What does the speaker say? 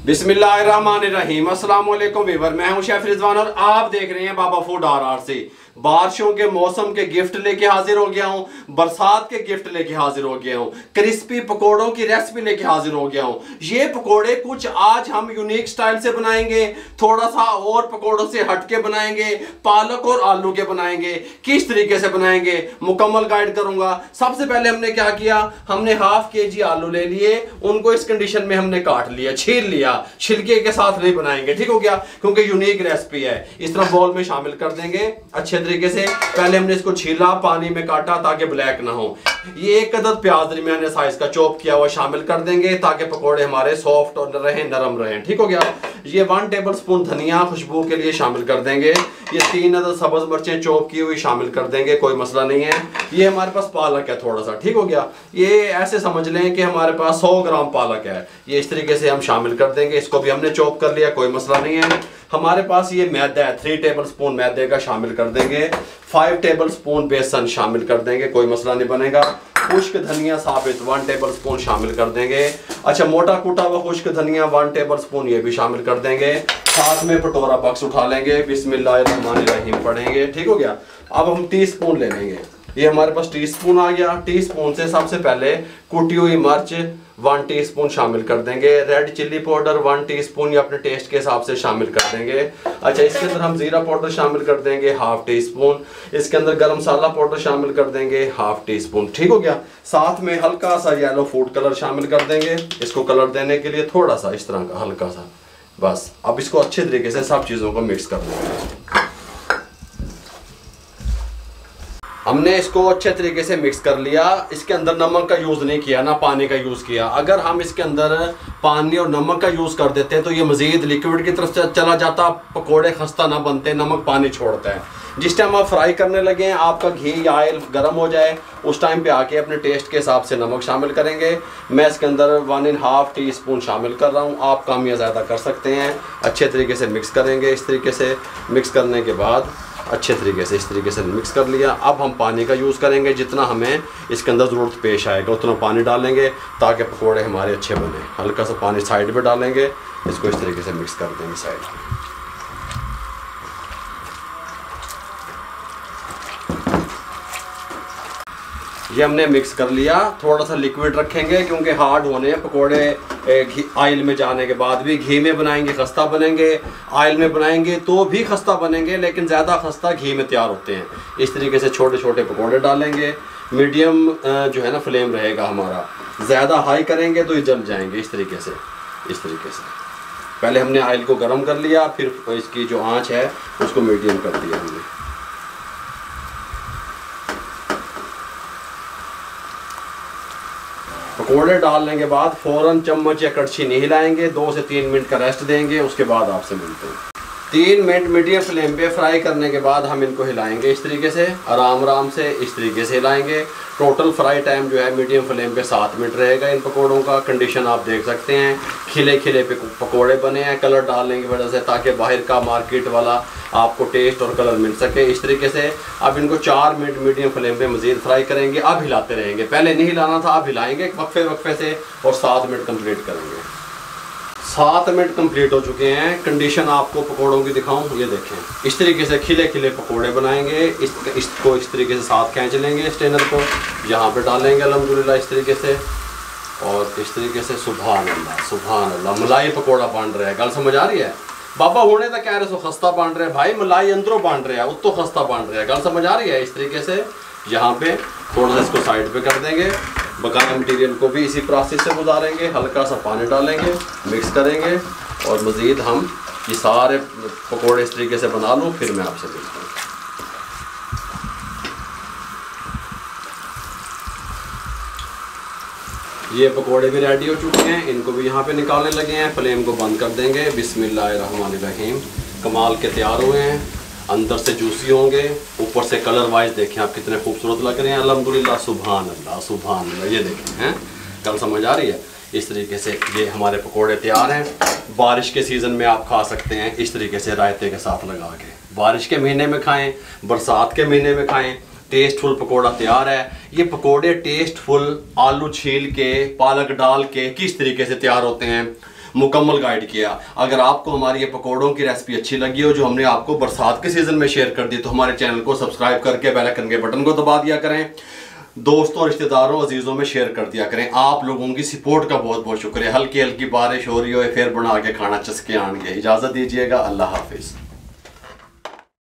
बिस्मिल्लाहिर्रहमानिर्रहीम। अस्सलाम वालेकुम वीवर, मैं हूं शेफ रिजवान और आप देख रहे हैं बाबा फूड RR से। बारिशों के मौसम के गिफ्ट लेके हाजिर हो गया हूं, बरसात के गिफ्ट लेके हाजिर हो गया हूं, क्रिस्पी पकोड़ों की रेसिपी लेके हाजिर हो गया हूं। ये पकोड़े कुछ आज हम यूनिक स्टाइल से बनाएंगे, थोड़ा सा और पकोड़ों से हटके बनाएंगे, पालक और आलू के बनाएंगे। किस तरीके से बनाएंगे मुकम्मल गाइड करूंगा। सबसे पहले हमने क्या किया, हमने हाफ KG आलू ले लिए, उनको इस कंडीशन में हमने काट लिया, छील लिया, छिलके के साथ नहीं बनाएंगे, ठीक हो गया, क्योंकि यूनिक रेसिपी है। इस तरह बॉल में शामिल कर देंगे अच्छे तरीके से। पहले हमने इसको छीला, पानी में काटा ताकि ब्लैक ना हो। ये एक अदद प्याज दरमियाने साइज का चॉप किया हुआ शामिल कर देंगे ताकि पकोड़े हमारे सॉफ्ट और रहे, नरम रहे, ठीक हो गया। ये 1 टेबलस्पून धनिया खुशबू के लिए शामिल कर देंगे। ये 3 अदद सब्ज मिर्चें चॉप की हुई शामिल कर देंगे, कोई मसला नहीं है। ये हमारे पास पालक है थोड़ा सा, ठीक हो गया। ये ऐसे समझ लें कि हमारे पास 100 ग्राम पालक है, ये इस तरीके से हम शामिल कर देंगे। इसको भी हमने चॉप कर लिया, कोई मसला नहीं है। हमारे पास ये मैदा है, 3 टेबलस्पून मैदे का शामिल कर देंगे। 5 टेबलस्पून बेसन शामिल कर देंगे, कोई मसला नहीं बनेगा। खुश्क धनिया साबित 1 टेबलस्पून शामिल कर देंगे। अच्छा, मोटा कूटा हुआ खुश्क धनिया 1 टेबलस्पून ये भी शामिल कर देंगे। साथ में कटोरा बक्स उठा लेंगे, बिस्मिल्लाहिर्रहमानिर्रहीम पढ़ेंगे, ठीक हो गया। अब हम टीस्पून ले लेंगे, ये हमारे पास टीस्पून आ गया। टीस्पून से सबसे पहले कुटी हुई मिर्च 1 टीस्पून शामिल कर देंगे। रेड चिल्ली पाउडर 1 टीस्पून, या अपने टेस्ट के हिसाब से शामिल कर देंगे। अच्छा, इसके अंदर हम जीरा पाउडर शामिल कर देंगे 1/2 टीस्पून। इसके अंदर गरम मसाला पाउडर शामिल कर देंगे 1/2 टीस्पून, ठीक हो गया। साथ में हल्का सा येलो फूड कलर शामिल कर देंगे, इसको कलर देने के लिए थोड़ा सा इस तरह का हल्का सा, बस। अब इसको अच्छे तरीके से सब चीज़ों को मिक्स कर देंगे। हमने इसको अच्छे तरीके से मिक्स कर लिया। इसके अंदर नमक का यूज़ नहीं किया, ना पानी का यूज़ किया। अगर हम इसके अंदर पानी और नमक का यूज़ कर देते तो ये मज़ीद लिक्विड की तरफ चला जाता, पकोड़े खस्ता ना बनते, नमक पानी छोड़ता है। जिस टाइम आप फ्राई करने लगे हैं, आपका घी या ऑयल गर्म हो जाए, उस टाइम पे आके अपने टेस्ट के हिसाब से नमक शामिल करेंगे। मैं इसके अंदर 1.5 टीस्पून शामिल कर रहा हूँ, आप कम या ज़्यादा कर सकते हैं। अच्छे तरीके से मिक्स करेंगे। इस तरीके से मिक्स करने के बाद अच्छे तरीके से इस तरीके से मिक्स कर लिया। अब हम पानी का यूज़ करेंगे, जितना हमें इसके अंदर ज़रूरत पेश आएगा उतना पानी डालेंगे ताकि पकोड़े हमारे अच्छे बने। हल्का सा पानी साइड पे डालेंगे, इसको इस तरीके से मिक्स कर देंगे साइड में। ये हमने मिक्स कर लिया। थोड़ा सा लिक्विड रखेंगे क्योंकि हार्ड होने पकोड़े ऑयल में जाने के बाद भी। घी में बनाएंगे खस्ता बनेंगे, ऑयल में बनाएंगे तो भी खस्ता बनेंगे, लेकिन ज़्यादा खस्ता घी में तैयार होते हैं। इस तरीके से छोटे छोटे पकोड़े डालेंगे। मीडियम जो है ना फ्लेम रहेगा हमारा, ज़्यादा हाई करेंगे तो ये जल जाएंगे। इस तरीके से पहले हमने ऑयल को गर्म कर लिया, फिर इसकी जो आँच है उसको मीडियम कर दिया हमने। पकोड़े डालने के बाद फ़ौरन चम्मच या कड़छी नहीं हिलाएंगे, 2 से 3 मिनट का रेस्ट देंगे, उसके बाद आपसे मिलते हैं। 3 मिनट मीडियम फ्लेम पे फ्राई करने के बाद हम इनको हिलाएंगे इस तरीके से, आराम से इस तरीके से हिलाएंगे। टोटल फ्राई टाइम जो है मीडियम फ्लेम पे 7 मिनट रहेगा। इन पकोड़ों का कंडीशन आप देख सकते हैं, खिले खिले पे पकोड़े बने हैं कलर डालने की वजह से, ताकि बाहर का मार्केट वाला आपको टेस्ट और कलर मिल सके इस तरीके से। अब इनको 4 मिनट मीडियम फ्लेम पे मज़ीद फ्राई करेंगे। अब हिलाते रहेंगे, पहले नहीं हिलाना था, अब हिलाएंगे वक्फे से, और 7 मिनट कंप्लीट करेंगे। 7 मिनट कंप्लीट हो चुके हैं। कंडीशन आपको पकोड़ों की दिखाऊं, ये देखें, इस तरीके से खिले खिले पकोड़े बनाएंगे। इसको इस तरीके से साथ खींच लेंगे, स्टेनर को यहाँ पे डालेंगे अल्हम्दुलिल्लाह इस तरीके से, और इस तरीके से सुभान अल्लाह मलाई पकोड़ा बन रहा है। गल समझ आ रही है? बाबा होने तक कह रहे सो खस्ता बन रहा है, भाई मलाई अंदरों बन रहा है, उत्तो खस्ता बन रहा है। गल समझ आ रही है? इस तरीके से यहाँ पे थोड़ा सा इसको साइड पे कर देंगे। बकाया मटीरियल को भी इसी प्रोसेस से गुजारेंगे। हल्का सा पानी डालेंगे, मिक्स करेंगे, और मज़ीद हम ये सारे पकोड़े इस तरीके से बना लूँ, फिर मैं आपसे मिलता हूँ। ये पकोड़े भी रेडी हो चुके हैं, इनको भी यहाँ पे निकालने लगे हैं। फ्लेम को बंद कर देंगे। बिस्मिल्लाहिर्रहमानिर्रहीम। कमाल के तैयार हुए हैं, अंदर से जूसी होंगे, ऊपर से कलर वाइज देखें आप कितने खूबसूरत लग रहे हैं। अल्हम्दुलिल्लाह, सुभान अल्लाह। ये देखें हैं, कल समझ आ रही है? इस तरीके से ये हमारे पकोड़े तैयार हैं। बारिश के सीज़न में आप खा सकते हैं इस तरीके से रायते के साथ लगा के। बारिश के महीने में खाएं, बरसात के महीने में खाएं, टेस्टफुल पकोड़ा तैयार है। ये पकोड़े टेस्टफुल आलू छील के, पालक डाल के किस तरीके से तैयार होते हैं, मुकम्मल गाइड किया। अगर आपको हमारी ये पकौड़ों की रेसिपी अच्छी लगी हो जो हमने आपको बरसात के सीज़न में शेयर कर दी, तो हमारे चैनल को सब्सक्राइब करके बेल आइकन के बटन को दबा दिया करें। दोस्तों, रिश्तेदारों, अजीज़ों में शेयर कर दिया करें। आप लोगों की सपोर्ट का बहुत बहुत शुक्रिया। हल्की हल्की बारिश हो रही हो, फिर बना के खाना चस्के आएंगे। इजाज़त दीजिएगा। अल्लाह हाफिज़।